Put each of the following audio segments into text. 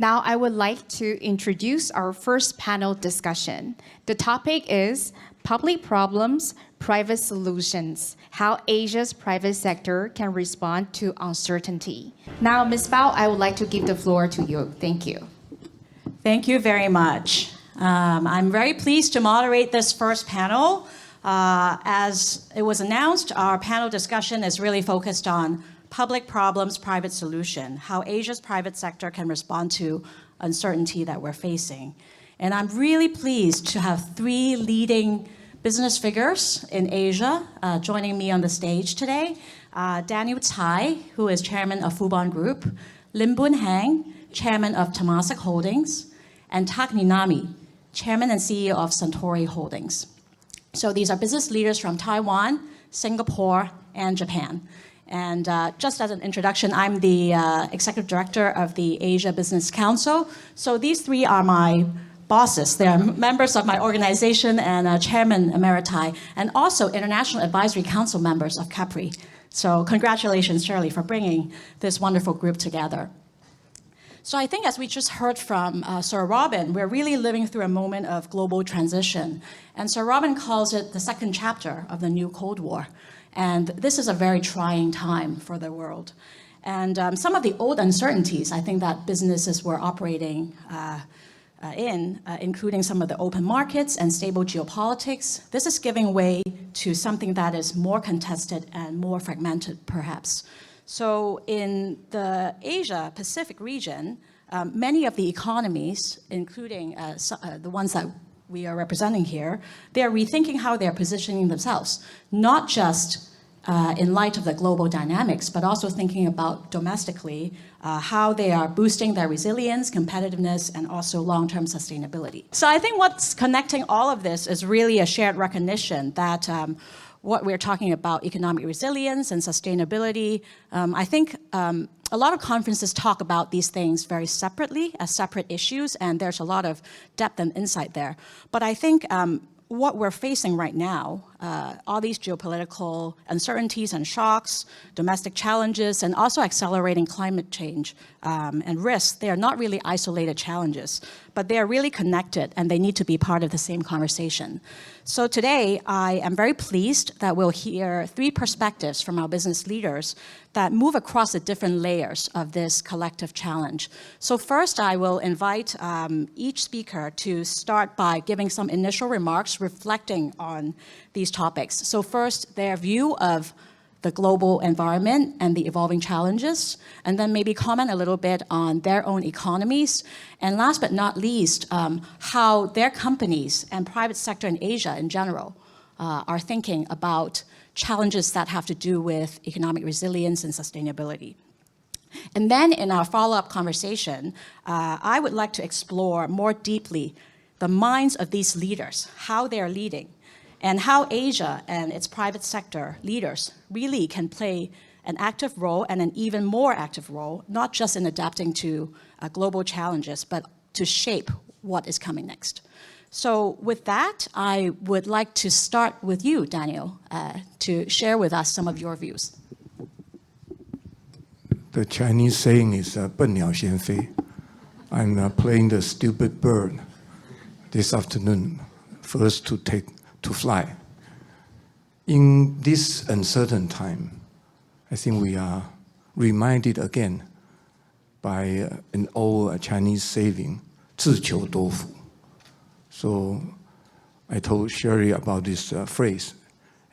Now I would like to introduce our first panel discussion. The topic is Public Problems, Private Solutions, How Asia's Private Sector Can Respond to Uncertainty. Now, Ms. Bao, I would like to give the floor to you. Thank you. Thank you very much. I'm very pleased to moderate this first panel. As it was announced, our panel discussion is really focused on public problems, private solution, how Asia's private sector can respond to uncertainty that we're facing. And I'm really pleased to have three leading business figures in Asia joining me on the stage today. Daniel Tsai, who is chairman of Fubon Group, Lim Boon Heng, chairman of Temasek Holdings, and Takeshi Niinami, chairman and CEO of Suntory Holdings. So these are business leaders from Taiwan, Singapore, and Japan. And just as an introduction, I'm the executive director of the Asia Business Council. So these three are my bosses. They are members of my organization and chairman emeriti, and also International Advisory Council members of CAPRI. So congratulations, Shirley, for bringing this wonderful group together. So I think as we just heard from Sir Robin, we're really living through a moment of global transition. And Sir Robin calls it the second chapter of the new Cold War. And this is a very trying time for the world. And some of the old uncertainties, I think that businesses were operating including some of the open markets and stable geopolitics, this is giving way to something that is more contested and more fragmented, perhaps. So in the Asia-Pacific region, many of the economies, including the ones that we are representing here, they're rethinking how they're positioning themselves, not just in light of the global dynamics, but also thinking about domestically how they are boosting their resilience, competitiveness, and also long-term sustainability. So I think what's connecting all of this is really a shared recognition that what we're talking about, economic resilience and sustainability, I think a lot of conferences talk about these things very separately as separate issues, and there's a lot of depth and insight there. But I think what we're facing right now, all these geopolitical uncertainties and shocks, domestic challenges, and also accelerating climate change and risks, they are not really isolated challenges, but they are really connected and they need to be part of the same conversation. So today, I am very pleased that we'll hear three perspectives from our business leaders that move across the different layers of this collective challenge. So first, I will invite each speaker to start by giving some initial remarks reflecting on these topics. So first, their view of the global environment and the evolving challenges, and then maybe comment a little bit on their own economies, and last but not least, how their companies and private sector in Asia in general are thinking about challenges that have to do with economic resilience and sustainability. And then in our follow-up conversation, I would like to explore more deeply the minds of these leaders, how they're leading, and how Asia and its private sector leaders really can play an active role and an even more active role, not just in adapting to global challenges, but to shape what is coming next. So with that, I would like to start with you, Daniel, to share with us some of your views. The Chinese saying is 笨鸟先飞. I'm playing the stupid bird this afternoon, first to fly. In this uncertain time, I think we are reminded again by an old Chinese saying, 自求多福. So I told Sherry about this phrase,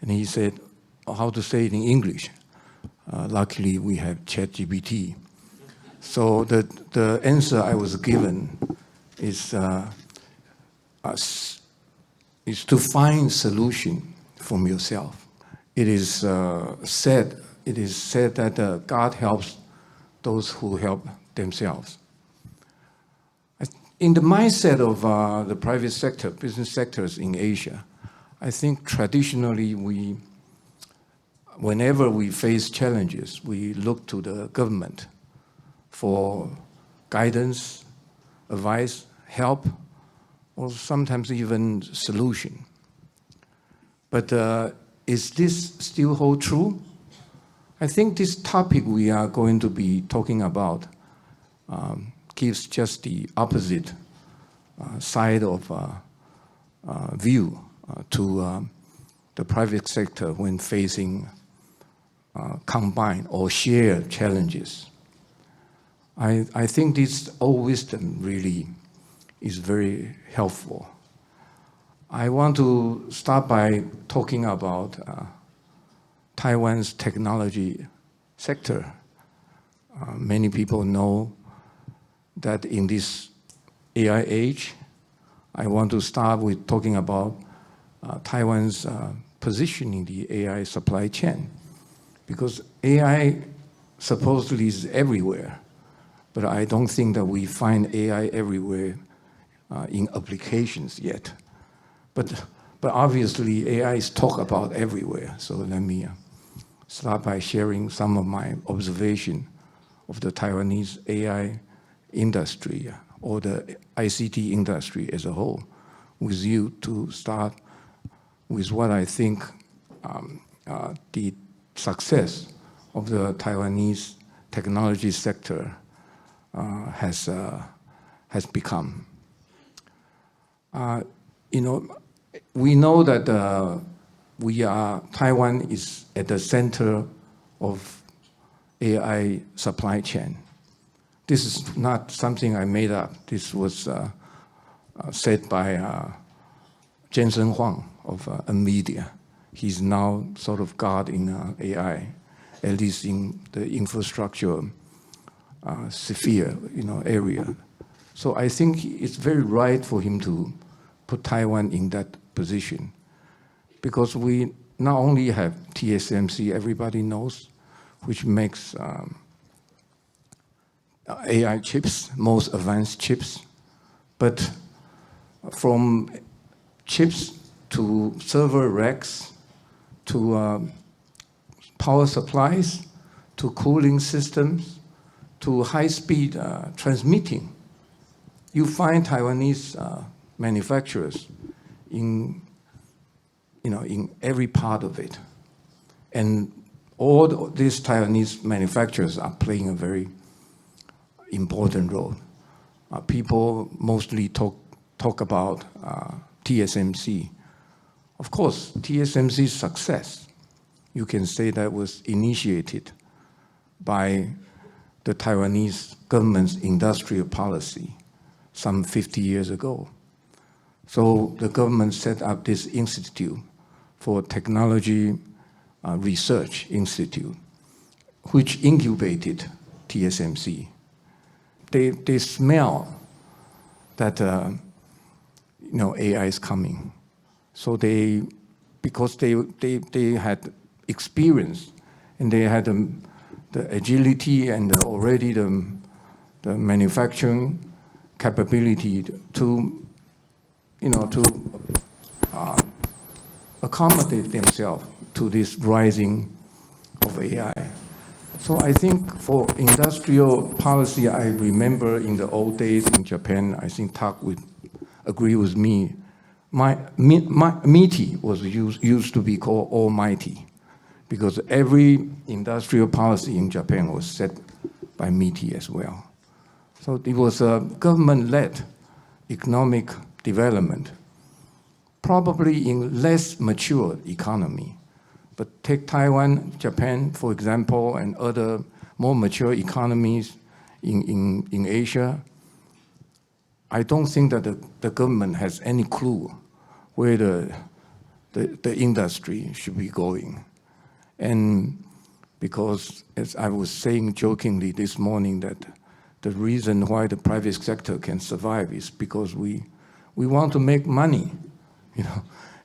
and he said, how to say it in English. Luckily, we have ChatGPT. So the answer I was given is to find solution from yourself. It is said that God helps those who help themselves. In the mindset of the private sector, business sectors in Asia, I think traditionally whenever we face challenges, we look to the government for guidance, advice, help, or sometimes even solution. But is this still hold true? I think this topic we are going to be talking about gives just the opposite side of view to the private sector when facing combined or shared challenges. I think this old wisdom really is very helpful. I want to start by talking about Taiwan's technology sector. Many people know that in this AI age, I want to start with talking about Taiwan's position in the AI supply chain, because AI supposedly is everywhere, but I don't think that we find AI everywhere in applications yet. But obviously, AI is talked about everywhere. So let me start by sharing some of my observation of the Taiwanese AI industry or the ICT industry as a whole with you, to start with what I think the success of the Taiwanese technology sector has become. We know that Taiwan is at the center of AI supply chain. This is not something I made up. This was said by Jensen Huang of NVIDIA. He's now sort of God in AI, at least in the infrastructure sphere, area. So I think it's very right for him to put Taiwan in that position, because we not only have TSMC, everybody knows, which makes AI chips, most advanced chips, but from chips to server racks, to power supplies, to cooling systems, to high-speed transmitting, you find Taiwanese manufacturers in every part of it. And all these Taiwanese manufacturers are playing a very important role. People mostly talk about TSMC. Of course, TSMC's success, you can say that was initiated by the Taiwanese government's industrial policy some 50 years ago. So the government set up this institute for technology research institute, which incubated TSMC. They smell that AI is coming. So because they had experience and they had the agility and already the manufacturing capability to accommodate themselves to this rising of AI. So I think for industrial policy, I remember in the old days in Japan, I think Tak would agree with me, MITI was used to be called Almighty, because every industrial policy in Japan was set by MITI as well. So it was a government-led economic development, probably in less mature economy. But take Taiwan, Japan, for example, and other more mature economies in Asia, I don't think that the government has any clue where the industry should be going. And because, as I was saying jokingly this morning, that the reason why the private sector can survive is because we want to make money,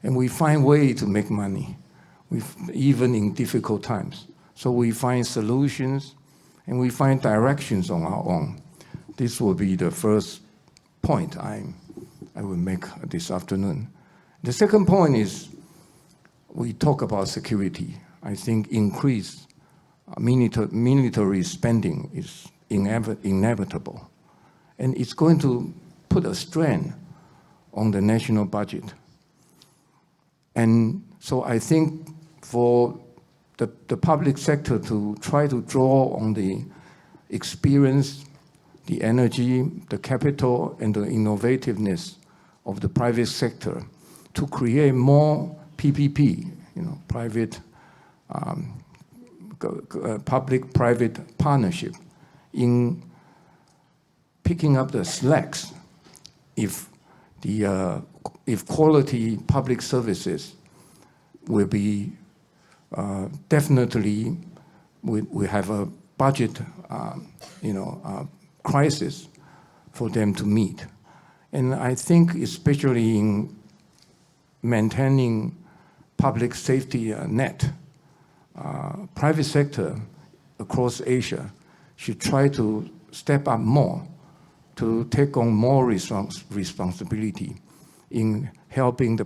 and we find ways to make money, even in difficult times. So we find solutions and we find directions on our own. This will be the first point I will make this afternoon. The second point is we talk about security. I think increased military spending is inevitable. And it's going to put a strain on the national budget. And so I think for the public sector to try to draw on the experience the energy, the capital, and the innovativeness of the private sector to create more PPP, private, public-private partnership in picking up the slacks if quality public services will be definitely we have a budget crisis for them to meet. And I think especially in maintaining public safety net, private sector across Asia should try to step up more to take on more responsibility in helping the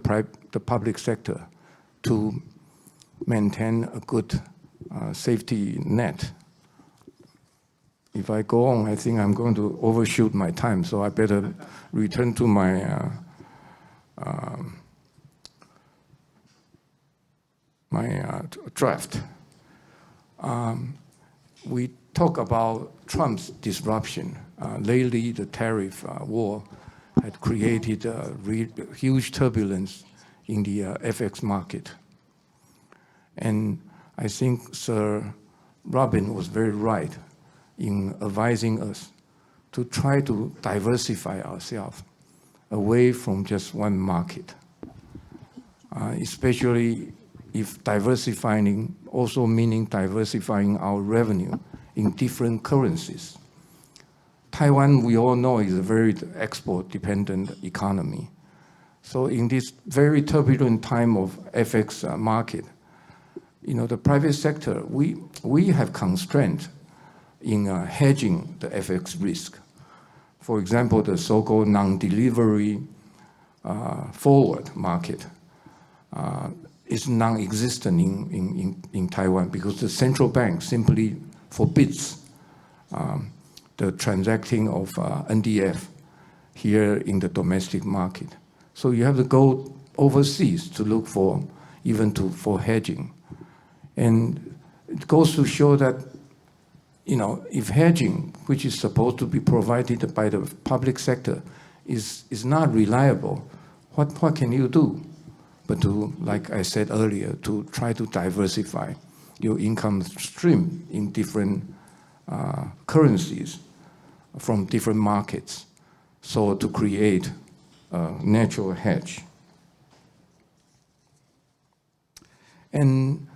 public sector to maintain a good safety net. If I go on, I think I'm going to overshoot my time, so I better return to my draft. We talk about Trump's disruption. Lately, the tariff war had created huge turbulence in the FX market. And I think Sir Robin was very right in advising us to try to diversify ourselves away from just one market, especially if diversifying also meaning diversifying our revenue in different currencies. Taiwan, we all know, is a very export-dependent economy. So in this very turbulent time of FX market, the private sector, we have constraints in hedging the FX risk. For example, the so-called non-delivery forward market is non-existent in Taiwan because the central bank simply forbids the transacting of NDF here in the domestic market. So you have to go overseas to look for hedging. And it goes to show that, if hedging, which is supposed to be provided by the public sector, is not reliable, what can you do? But to, like I said earlier, to try to diversify your income stream in different currencies from different markets, so to create a natural hedge. And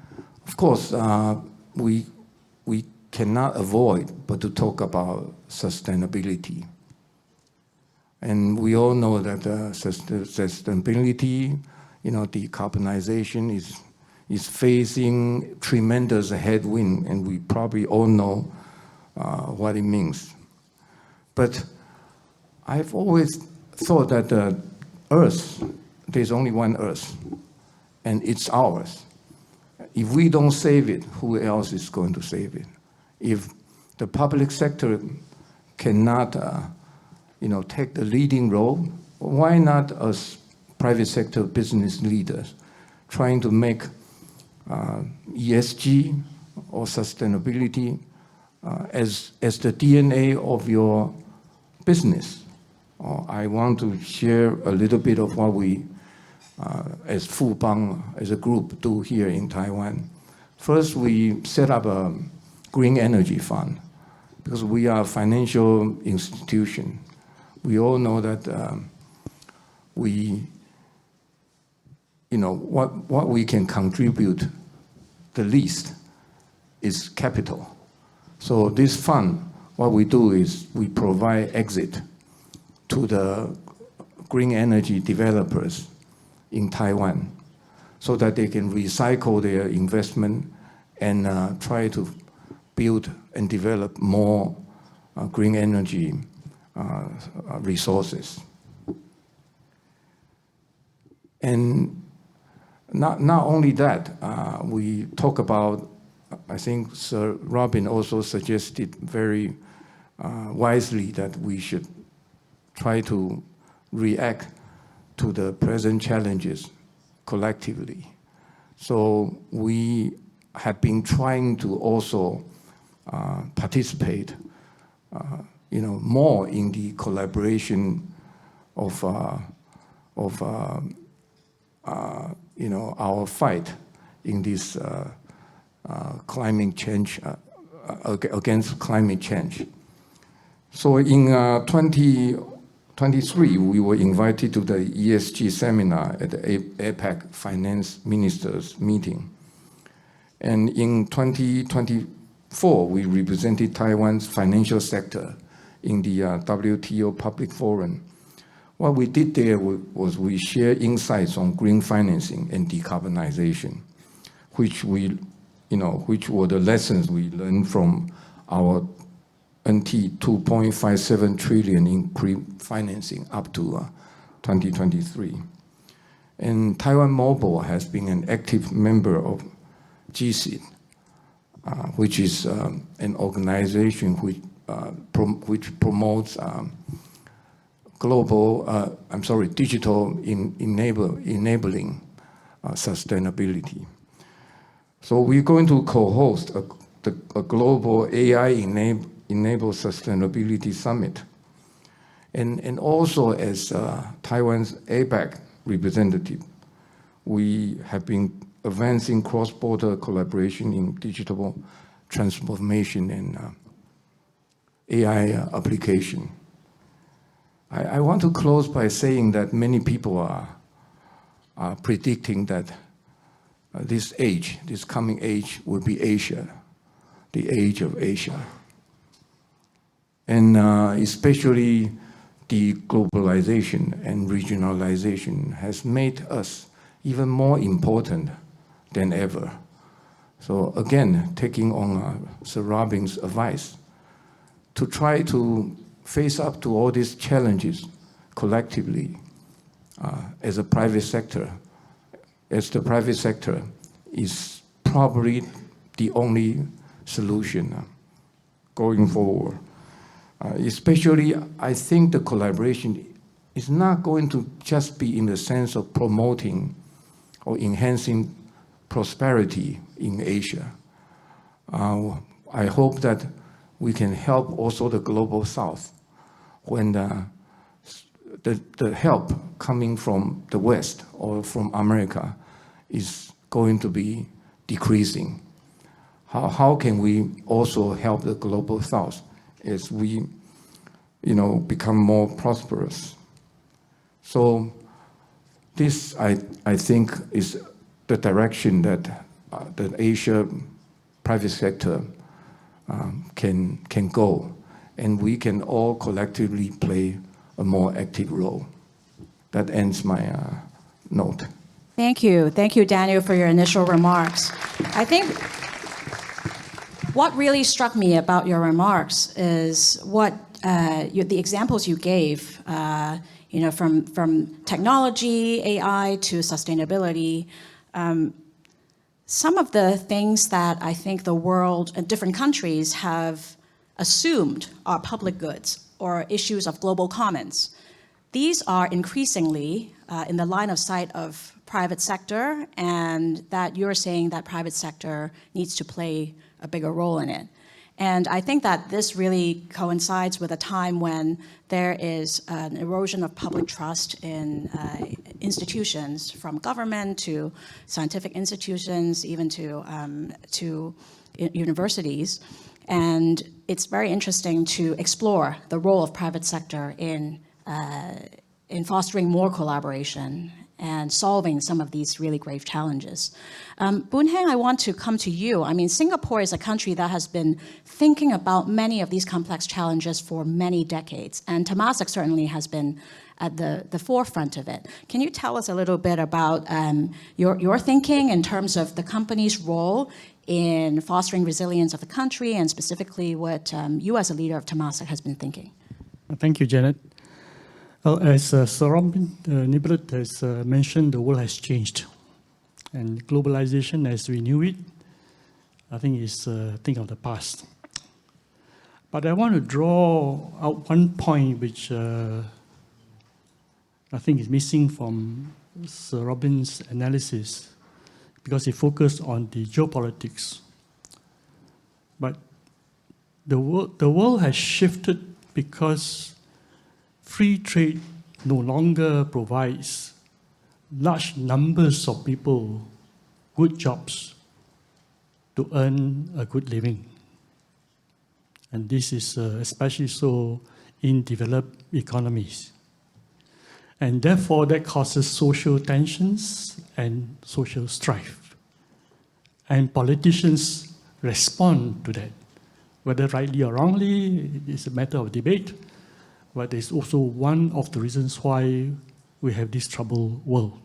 of course, we cannot avoid but to talk about sustainability. And we all know that sustainability, decarbonization is facing tremendous headwind, and we probably all know what it means. But I've always thought that the Earth, there's only one Earth, and it's ours. If we don't save it, who else is going to save it? If the public sector cannot, take the leading role, why not us private sector business leaders trying to make ESG or sustainability as the DNA of your business? I want to share a little bit of what we, as Fubon, as a group, do here in Taiwan. First, we set up a green energy fund because we are a financial institution. We all know that what we can contribute the least is capital. So this fund, what we do is we provide exit to the green energy developers in Taiwan so that they can recycle their investment and try to build and develop more green energy resources. And not only that, we talk about, I think Sir Robin also suggested very wisely that we should try to react to the present challenges collectively. So we have been trying to also participate more in the collaboration of our fight in this climate change, against climate change. So in 2023, we were invited to the ESG seminar at the APEC Finance Ministers meeting. And in 2024, we represented Taiwan's financial sector in the WTO Public Forum. What we did there was we shared insights on green financing and decarbonization, which were the lessons we learned from our NT 2.57 trillion in pre-financing up to 2023. And Taiwan Mobile has been an active member of GSID, which is an organization which promotes digital enabling sustainability. So we're going to co-host a global AI-enabled sustainability summit. And also as Taiwan's APEC representative, we have been advancing cross-border collaboration in digital transformation and AI application. I want to close by saying that many people are predicting that this coming age, will be Asia, the age of Asia. And especially the globalization and regionalization has made us even more important than ever. So again, taking on Sir Robin's advice, to try to face up to all these challenges collectively as a private sector, as the private sector is probably the only solution going forward. Especially, I think the collaboration is not going to just be in the sense of promoting or enhancing prosperity in Asia. I hope that we can help also the global South when the help coming from the West or from America is going to be decreasing. How can we also help the global South as we, become more prosperous? So this, I think, is the direction that the Asia private sector can go, and we can all collectively play a more active role. That ends my note. Thank you, Daniel, for your initial remarks. I think what really struck me about your remarks is the examples you gave, from technology, AI to sustainability. Some of the things that I think the world and different countries have assumed are public goods or issues of global commons. These are increasingly in the line of sight of private sector, and that you're saying that private sector needs to play a bigger role in it. And I think that this really coincides with a time when there is an erosion of public trust in institutions, from government to scientific institutions, even to universities. And it's very interesting to explore the role of private sector in fostering more collaboration and solving some of these really grave challenges. Boon Heng, I want to come to you. I mean, Singapore is a country that has been thinking about many of these complex challenges for many decades, and Temasek certainly has been at the forefront of it. Can you tell us a little bit about your thinking in terms of the company's role in fostering resilience of the country, and specifically what you as a leader of Temasek has been thinking? Thank you, Janet. Well, as Sir Robin Niblett has mentioned, the world has changed. And globalization as we knew it, I think is a thing of the past. But I want to draw out one point which I think is missing from Sir Robin's analysis, because he focused on the geopolitics. But the world has shifted because free trade no longer provides large numbers of people good jobs to earn a good living. And this is especially so in developed economies. And therefore, that causes social tensions and social strife. And politicians respond to that. Whether rightly or wrongly, it's a matter of debate, but it's also one of the reasons why we have this troubled world.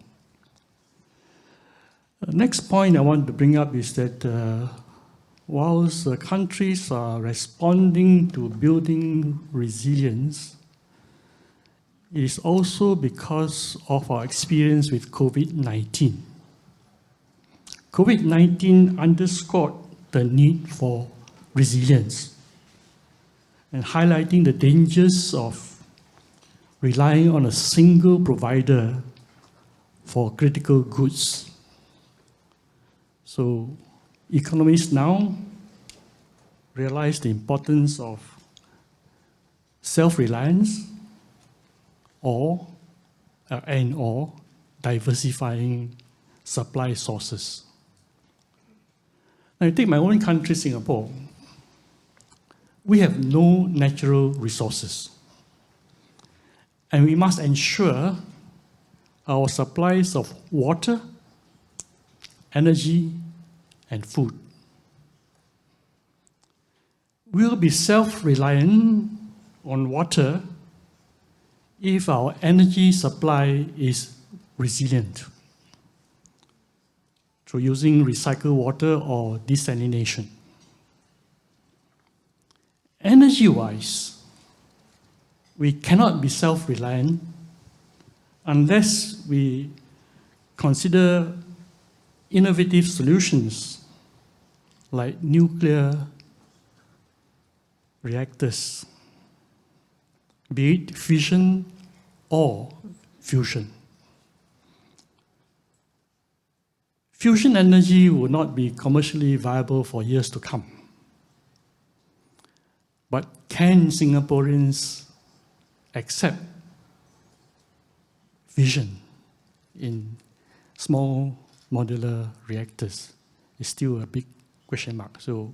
The next point I want to bring up is that whilst countries are responding to building resilience, it is also because of our experience with COVID-19. COVID-19 underscored the need for resilience and highlighting the dangers of relying on a single provider for critical goods. So economists now realize the importance of self-reliance or diversifying supply sources. Now, I take my own country, Singapore. We have no natural resources, and we must ensure our supplies of water, energy, and food. We will be self-reliant on water if our energy supply is resilient through using recycled water or desalination. Energy-wise, we cannot be self-reliant unless we consider innovative solutions like nuclear reactors, be it fission or fusion. Fusion energy will not be commercially viable for years to come. But can Singaporeans accept fission in small modular reactors? Is still a big question mark. So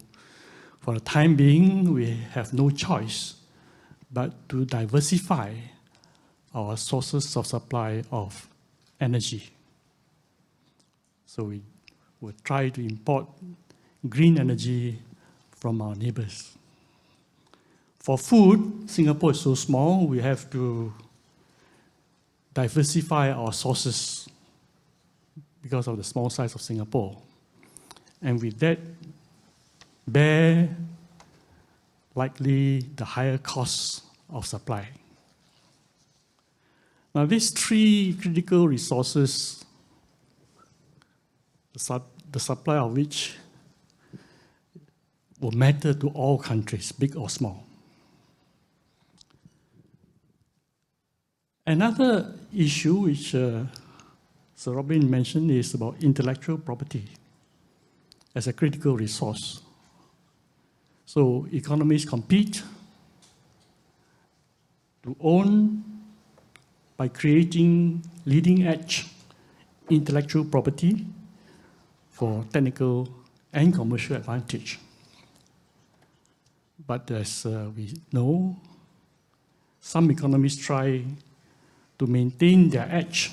for the time being, we have no choice but to diversify our sources of supply of energy. So we will try to import green energy from our neighbors. For food, Singapore is so small, we have to diversify our sources because of the small size of Singapore. And with that, bear likely the higher costs of supply. Now, these three critical resources, the supply of which will matter to all countries, big or small. Another issue which Sir Robin mentioned is about intellectual property as a critical resource. So economies compete to own by creating leading-edge intellectual property for technical and commercial advantage. But as we know, some economies try to maintain their edge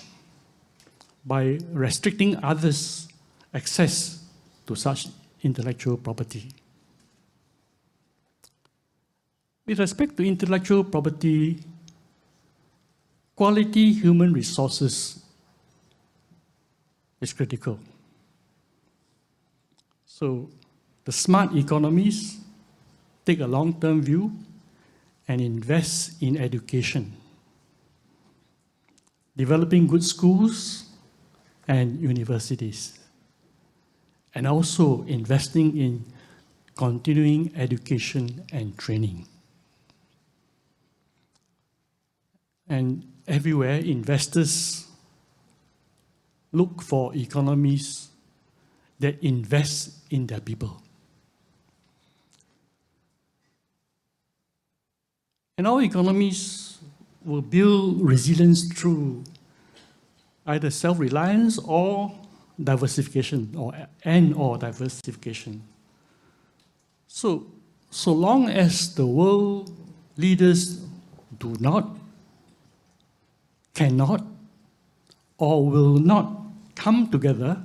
by restricting others' access to such intellectual property. With respect to intellectual property, quality human resources is critical. So the smart economies take a long-term view and invest in education, developing good schools and universities, and also investing in continuing education and training. And everywhere, investors look for economies that invest in their people. And our economies will build resilience through either self-reliance or diversification, or diversification. So long as the world leaders do not, cannot, or will not come together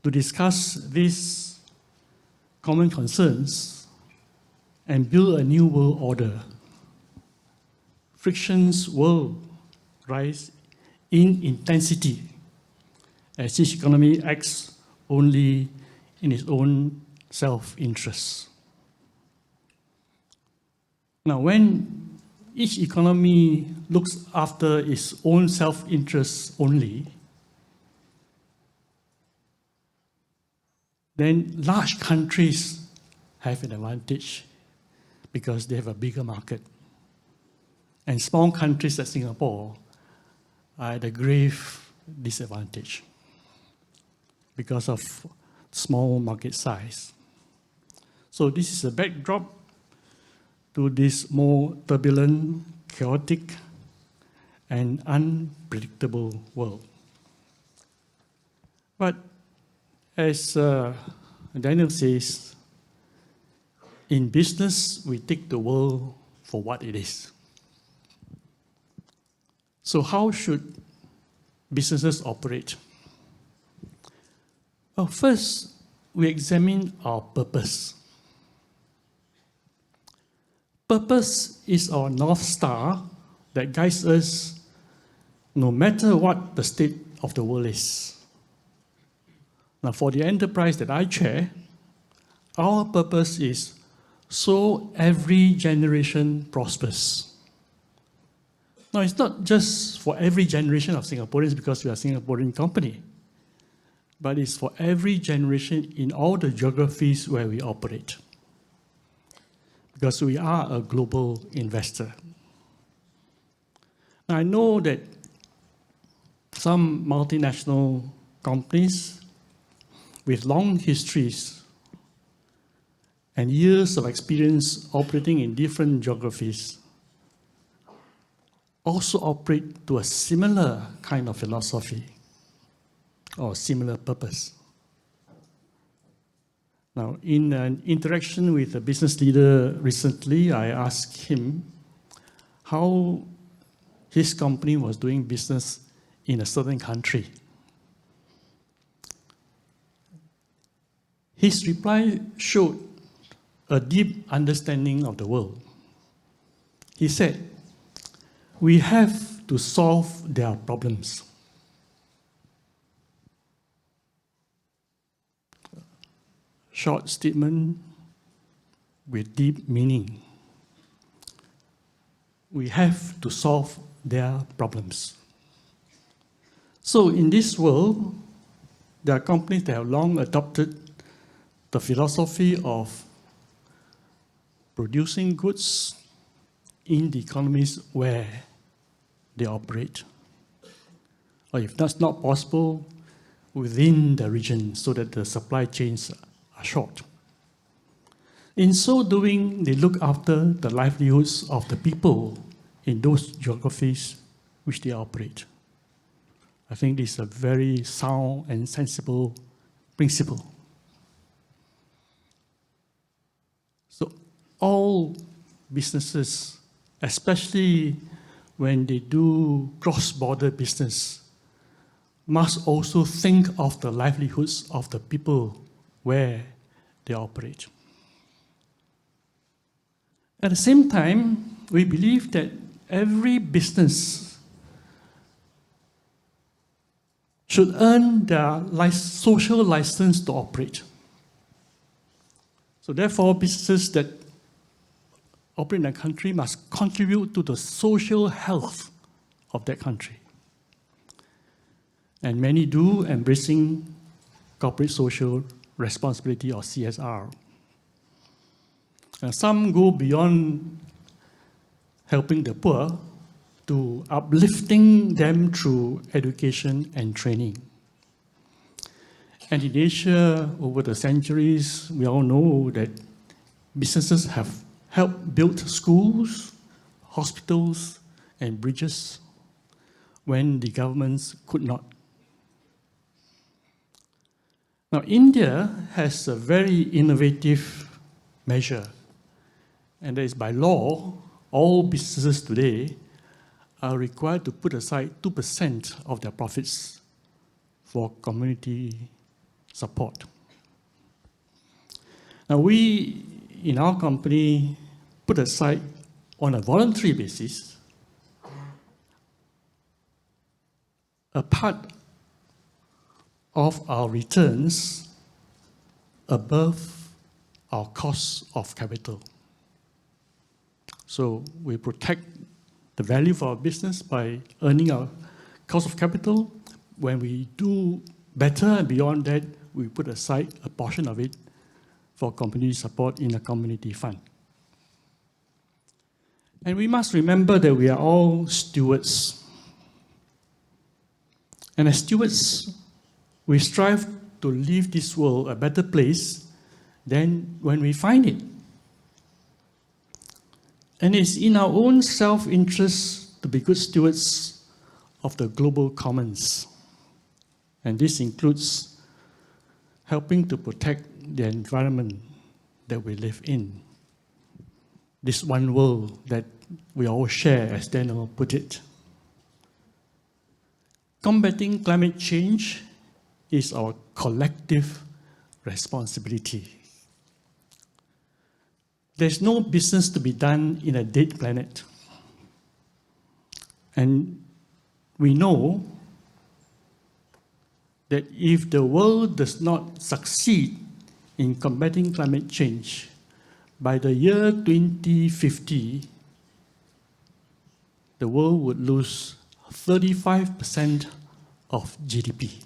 to discuss these common concerns and build a new world order, frictions will rise in intensity as each economy acts only in its own self-interest. Now, when each economy looks after its own self-interest only, then large countries have an advantage because they have a bigger market. And small countries like Singapore are at a grave disadvantage because of small market size. So this is a backdrop to this more turbulent, chaotic, and unpredictable world. But as Daniel says, in business, we take the world for what it is. So how should businesses operate? Well, first, we examine our purpose. Purpose is our North Star that guides us no matter what the state of the world is. Now, for the enterprise that I chair, our purpose is so every generation prospers. Now, it's not just for every generation of Singaporeans because we are a Singaporean company, but it's for every generation in all the geographies where we operate, because we are a global investor. Now, I know that some multinational companies with long histories and years of experience operating in different geographies also operate to a similar kind of philosophy or similar purpose. Now, in an interaction with a business leader recently, I asked him how his company was doing business in a certain country. His reply showed a deep understanding of the world. He said, "We have to solve their problems." Short statement with deep meaning. We have to solve their problems. So in this world, there are companies that have long adopted the philosophy of producing goods in the economies where they operate, or if that's not possible, within the region so that the supply chains are short. In so doing, they look after the livelihoods of the people in those geographies which they operate. I think this is a very sound and sensible principle. So all businesses, especially when they do cross-border business, must also think of the livelihoods of the people where they operate. At the same time, we believe that every business should earn their social license to operate. So therefore, businesses that operate in a country must contribute to the social health of that country. And many do, embracing corporate social responsibility, or CSR. And some go beyond helping the poor to uplifting them through education and training. And in Asia, over the centuries, we all know that businesses have helped build schools, hospitals and bridges when the governments could not. Now, India has a very innovative measure, and that is by law, all businesses today are required to put aside 2% of their profits for community support. Now, we in our company put aside on a voluntary basis a part of our returns above our cost of capital. So we protect the value of our business by earning our cost of capital. When we do better and beyond that, we put aside a portion of it for community support in a community fund. And we must remember that we are all stewards. And as stewards, we strive to leave this world a better place than when we find it. And it's in our own self-interest to be good stewards of the global commons. And this includes helping to protect the environment that we live in. This one world that we all share, as Daniel put it. Combating climate change is our collective responsibility. There's no business to be done in a dead planet. And we know that if the world does not succeed in combating climate change, by the year 2050, the world would lose 35% of GDP.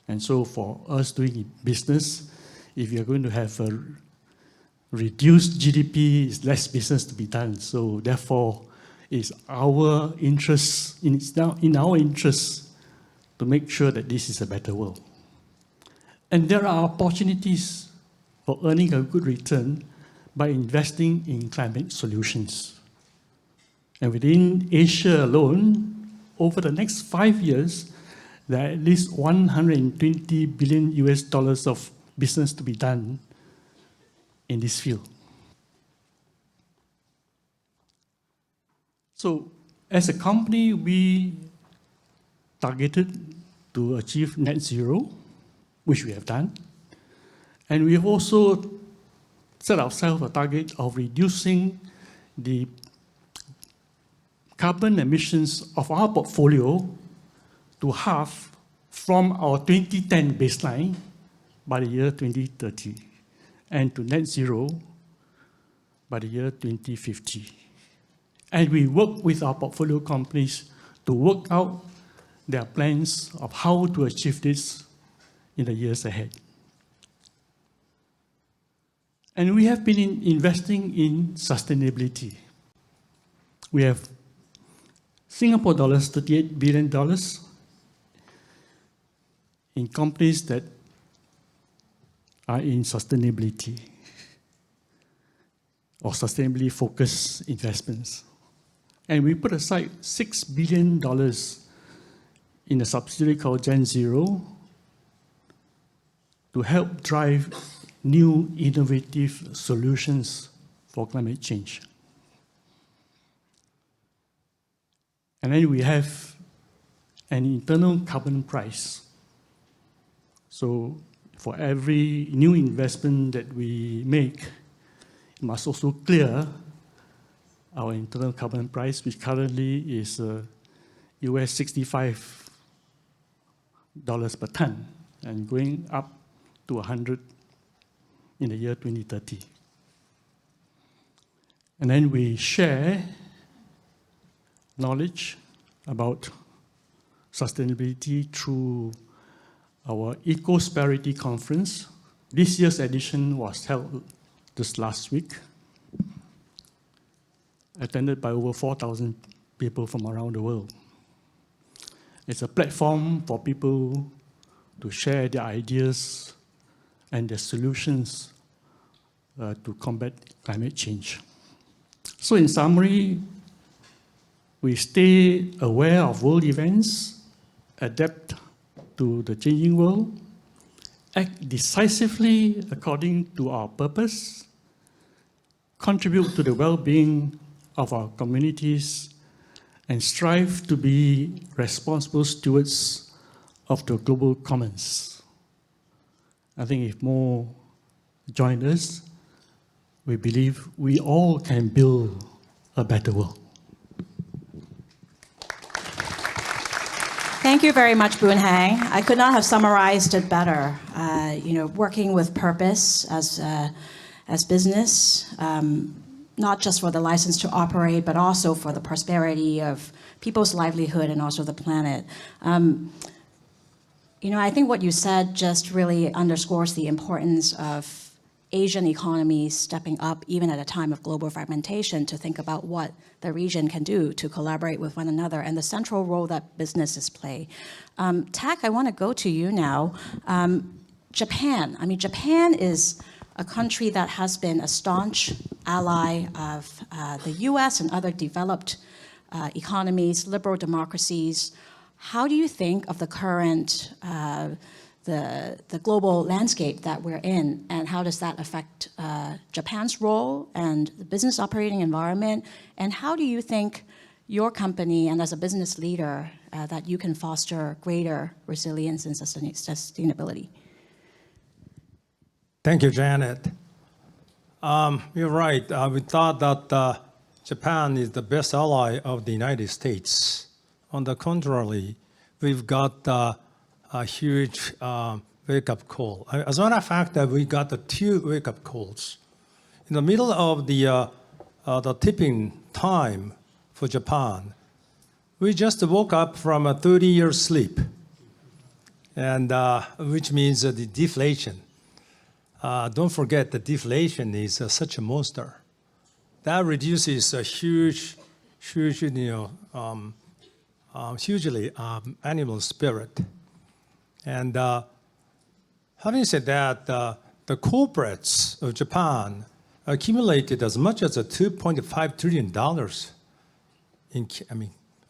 And so for us doing business, if you're going to have a reduced GDP, it's less business to be done. So therefore, it's our interest, in our interest to make sure that this is a better world. And there are opportunities for earning a good return by investing in climate solutions. And within Asia alone, over the next 5 years, there are at least $120 billion of business to be done in this field. So as a company, we targeted to achieve net zero, which we have done. And we have also set ourselves a target of reducing the carbon emissions of our portfolio to half from our 2010 baseline by the year 2030, and to net zero by the year 2050. And we work with our portfolio companies to work out their plans of how to achieve this in the years ahead. And we have been investing in sustainability. We have Singapore dollars, $38 billion in companies that are in sustainability or sustainably focused investments. And we put aside $6 billion in a subsidiary called Gen Zero to help drive new innovative solutions for climate change. And then we have an internal carbon price. So for every new investment that we make, it must also clear our internal carbon price, which currently is US $65 per ton, and going up to 100 in the year 2030. And then we share knowledge about sustainability through our Eco-Prosperity Conference. This year's edition was held just last week, attended by over 4,000 people from around the world. It's a platform for people to share their ideas and their solutions to combat climate change. So in summary, we stay aware of world events, adapt to the changing world, act decisively according to our purpose, contribute to the well-being of our communities, and strive to be responsible stewards of the global commons. I think if more join us, we believe we all can build a better world. Thank you very much, Boon Heng. I could not have summarized it better. Working with purpose as business, not just for the license to operate, but also for the prosperity of people's livelihood and also the planet. I think what you said just really underscores the importance of Asian economies stepping up, even at a time of global fragmentation, to think about what the region can do to collaborate with one another and the central role that businesses play. Tak, I want to go to you now. Japan. Japan is a country that has been a staunch ally of the US and other developed economies, liberal democracies. How do you think of the current the global landscape that we're in, and how does that affect Japan's role and the business operating environment? And how do you think your company and as a business leader that you can foster greater resilience and sustainability? Thank you, Janet. You're right. We thought that Japan is the best ally of the United States. On the contrary, we've got a huge wake-up call. As a matter of fact, we got the two wake-up calls. In the middle of the tipping time for Japan, we just woke up from a 30-year sleep, and which means the deflation. Don't forget that deflation is such a monster. That reduces a hugely animal spirit. And having said that, the corporates of Japan accumulated as much as $2.5 trillion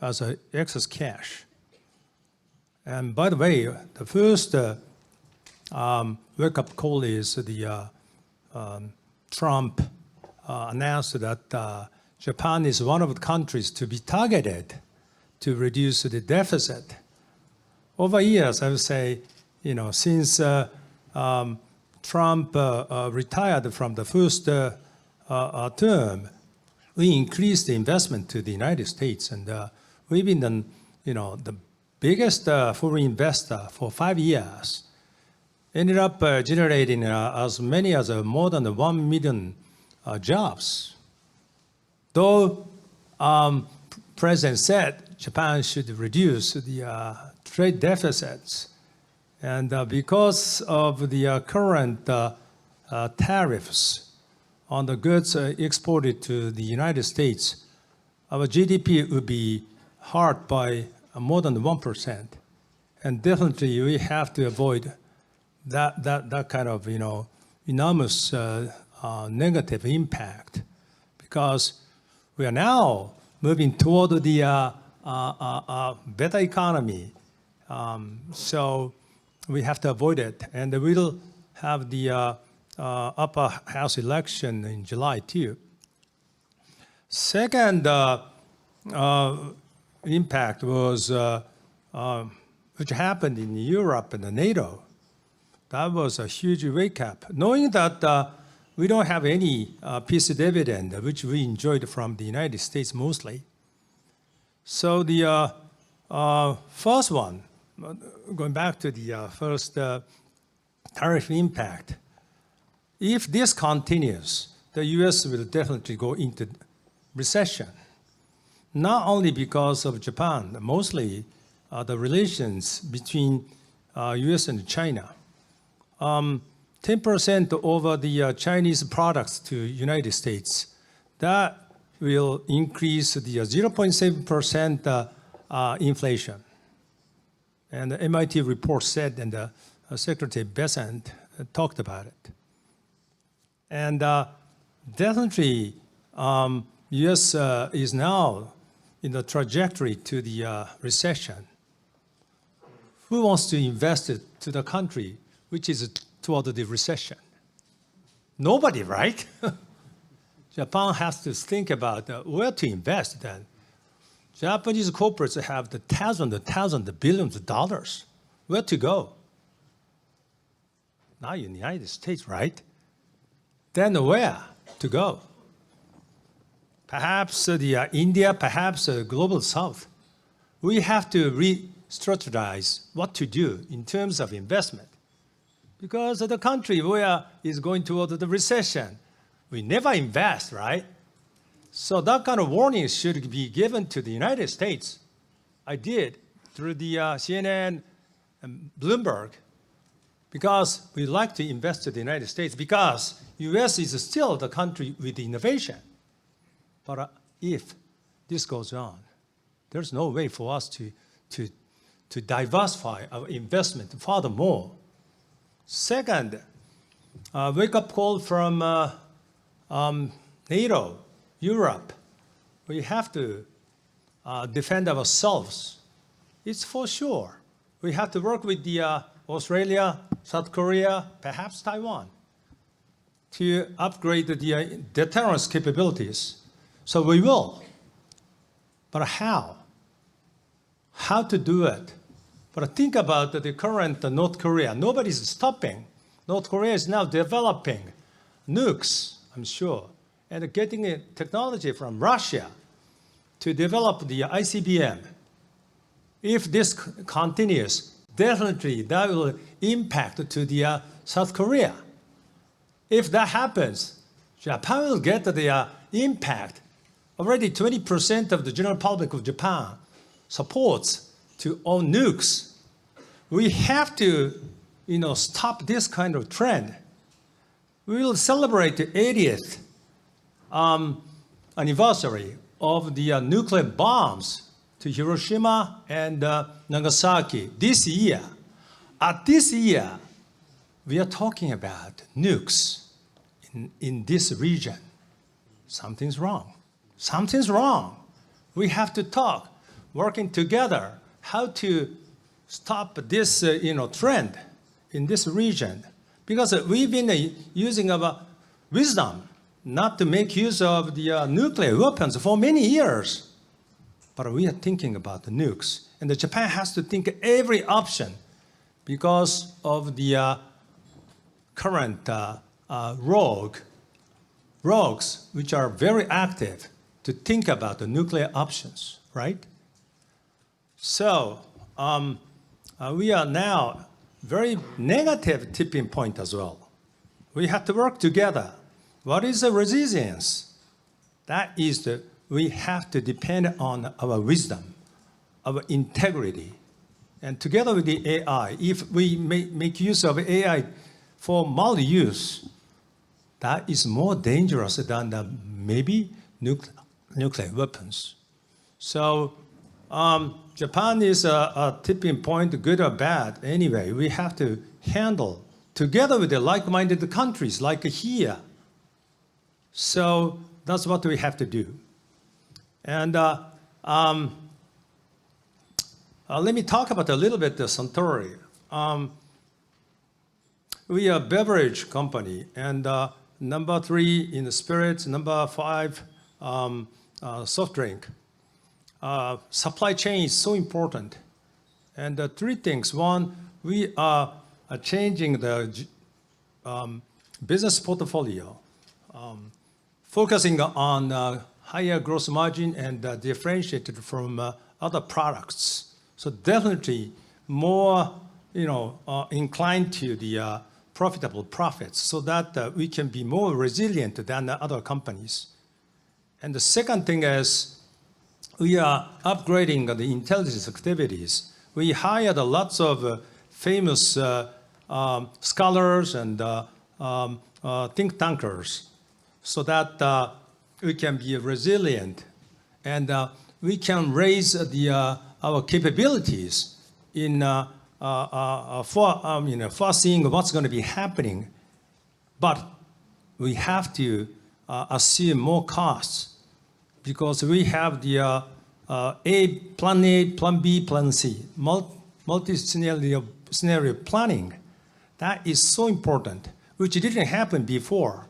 as excess cash. And by the way, the first wake-up call is the Trump announced that Japan is one of the countries to be targeted to reduce the deficit. Over years, I would say, since Trump retired from the first term, we increased the investment to the United States, and we've been the biggest foreign investor for 5 years. Ended up generating as many as more than 1 million jobs. Though President said Japan should reduce the trade deficits, and because of the current tariffs on the goods exported to the United States, our GDP would be hurt by more than 1%. And definitely we have to avoid that kind of enormous negative impact, because we are now moving toward the better economy. So we have to avoid it, and we'll have the upper house election in July too. Second impact was which happened in Europe and the NATO. That was a huge wake up, knowing that we don't have any peace dividend, which we enjoyed from the United States mostly. So the first one, going back to the first tariff impact, if this continues, the US will definitely go into recession. Not only because of Japan, mostly the relations between US and China. 10% over the Chinese products to United States, that will increase the 0.7% inflation. And the MIT report said, and Secretary Besant talked about it. And definitely, U.S. Is now in the trajectory to the recession. Who wants to invest it to the country which is toward the recession? Nobody, right? Japan has to think about where to invest then. Japanese corporates have the thousands of billions of dollars. Where to go? Now in the United States, right? Then where to go? Perhaps India, perhaps Global South. We have to re-strategize what to do in terms of investment. Because the country where is going toward the recession, we never invest, right? So that kind of warning should be given to the United States. I did through the CNN and Bloomberg, because we like to invest in the United States, because US is still the country with innovation. But if this goes on, there's no way for us to diversify our investment furthermore. Second, wake-up call from NATO, Europe. We have to defend ourselves. It's for sure. We have to work with the Australia, South Korea, perhaps Taiwan, to upgrade the deterrence capabilities. So we will. But how? How to do it? But think about the current North Korea. Nobody's stopping. North Korea is now developing nukes, I'm sure, and getting technology from Russia to develop the ICBM. If this continues, definitely that will impact to the South Korea. If that happens, Japan will get the impact. Already 20% of the general public of Japan supports to own nukes. We have to, stop this kind of trend. We will celebrate the 80th anniversary of the nuclear bombs to Hiroshima and Nagasaki this year. At this year, we are talking about nukes in this region. Something's wrong. Something's wrong. We have to talk, working together, how to stop this trend in this region. Because we've been using our wisdom not to make use of the nuclear weapons for many years. But we are thinking about the nukes. And Japan has to think every option because of the current rogues, which are very active to think about the nuclear options, right? So we are now very negative tipping point as well. We have to work together. What is the resilience? That is we have to depend on our wisdom, our integrity. And together with the AI, if we make use of AI for multi-use, that is more dangerous than maybe nuclear weapons. So Japan is a tipping point, good or bad. Anyway, we have to handle together with the like-minded countries like here. So that's what we have to do. And let me talk about a little bit the Suntory. We are a beverage company, and number 3 in the spirits, number 5 soft drink. Supply chain is so important. And 3 things. One, we are changing the business portfolio, focusing on higher gross margin and differentiated from other products. So definitely more, inclined to the profitable profits so that we can be more resilient than other companies. And the second thing is we are upgrading the intelligence activities. We hired lots of famous scholars and think tankers so that we can be resilient and we can raise our capabilities in foreseeing what's going to be happening. But we have to assume more costs because we have the plan A, plan B, plan C, multi-scenario planning. That is so important, which didn't happen before.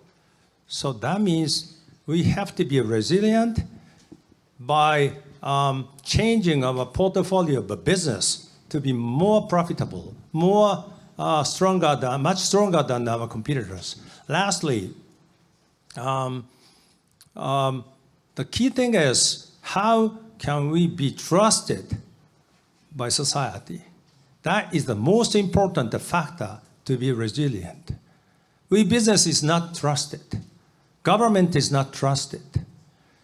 So that means we have to be resilient by changing our portfolio of business to be more profitable, more much stronger than our competitors. Lastly, the key thing is how can we be trusted by society? That is the most important factor to be resilient. We business is not trusted. Government is not trusted.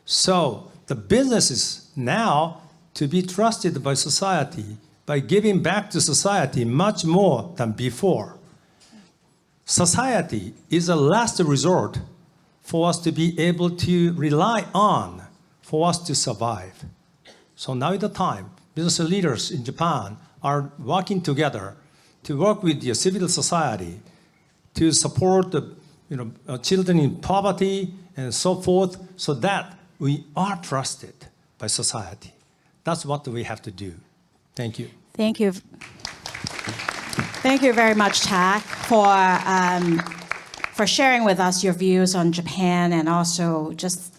So the business is now to be trusted by society by giving back to society much more than before. Society is a last resort for us to be able to rely on for us to survive. So now is the time business leaders in Japan are working together to work with the civil society to support the children in poverty and so forth, so that we are trusted by society. That's what we have to do. Thank you. Thank you. Thank you very much, Tak, for sharing with us your views on Japan, and also just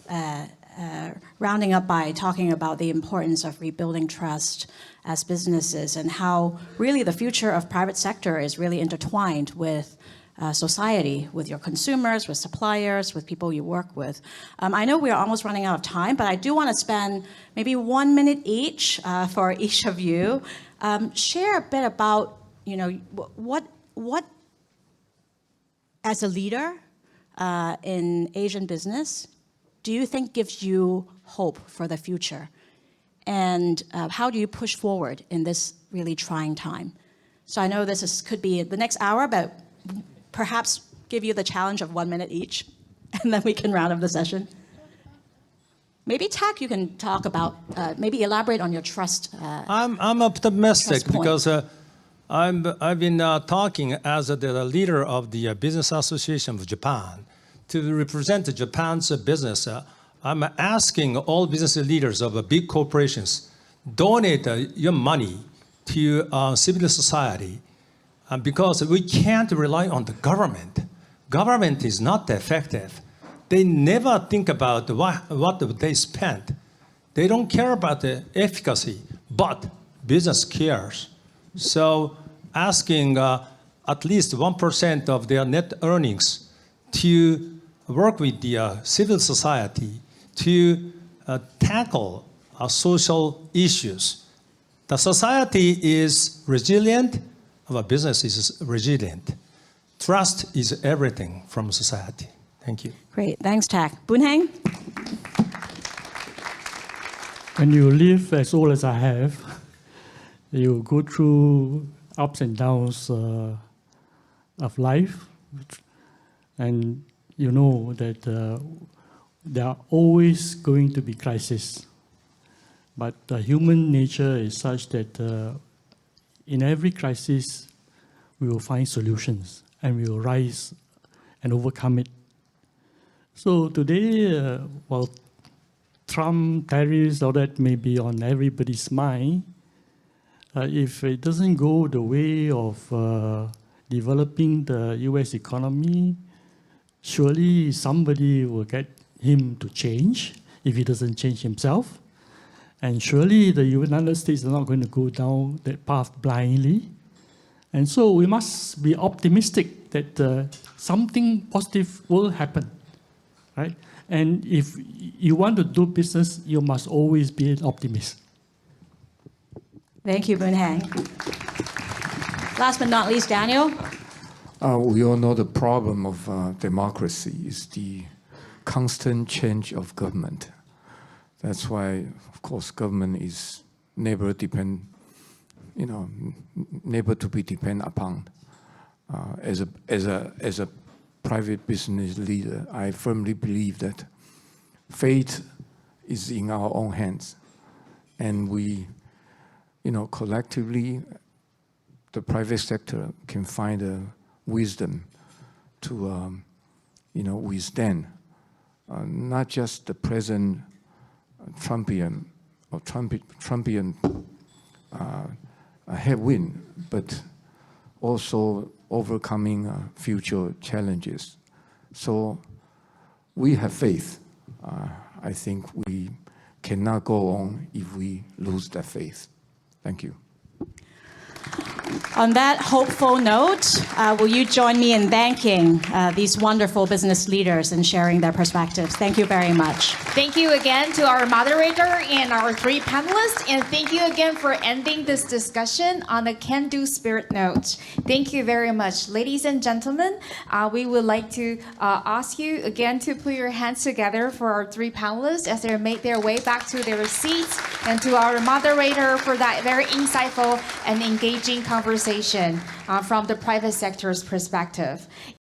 rounding up by talking about the importance of rebuilding trust as businesses, and how really the future of private sector is really intertwined with society, with your consumers, with suppliers, with people you work with. I know we are almost running out of time, but I do want to spend maybe 1 minute each for each of you. Share a bit about, what as a leader in Asian business, do you think gives you hope for the future? And how do you push forward in this really trying time? So I know could be the next hour, but perhaps give you the challenge of 1 minute each, and then we can round up the session. Maybe, Tak, you can talk about, maybe elaborate on your trust. I'm optimistic trust point. because I've been talking as the leader of the Business Association of Japan to represent Japan's business. I'm asking all business leaders of big corporations, donate your money to civil society, because we can't rely on the government. Government is not effective. They never think about what they spent. They don't care about the efficacy, but business cares. So asking at least 1% of their net earnings to work with the civil society to tackle social issues. The society is resilient, our business is resilient. Trust is everything from society. Thank you. Great, thanks, Tak. Boon Heng? When you live as old as I have, you go through ups and downs of life, and you know that there are always going to be crises. But human nature is such that in every crisis, we will find solutions and we will rise and overcome it. So today, while Trump tariffs, all that may be on everybody's mind, if it doesn't go the way of developing the US economy, surely somebody will get him to change if he doesn't change himself. And surely the United States are not going to go down that path blindly. And so we must be optimistic that something positive will happen, right? And if you want to do business, you must always be an optimist. Thank you, Boon Heng. Last but not least, Daniel. We all know the problem of democracy is the constant change of government. That's why, of course, government is never to be depended upon. As a private business leader, I firmly believe that fate is in our own hands, and we, collectively, the private sector can find a wisdom to, withstand not just the present Trumpian or Trumpian headwind, but also overcoming future challenges. So we have faith. I think we cannot go on if we lose that faith. Thank you. On that hopeful note, will you join me in thanking these wonderful business leaders and sharing their perspectives? Thank you very much. Thank you again to our moderator and our three panelists, and thank you again for ending this discussion on a can-do spirit note. Thank you very much. Ladies and gentlemen, we would like to ask you again to put your hands together for our three panelists as they make their way back to their seats, and to our moderator for that very insightful and engaging conversation from the private sector's perspective.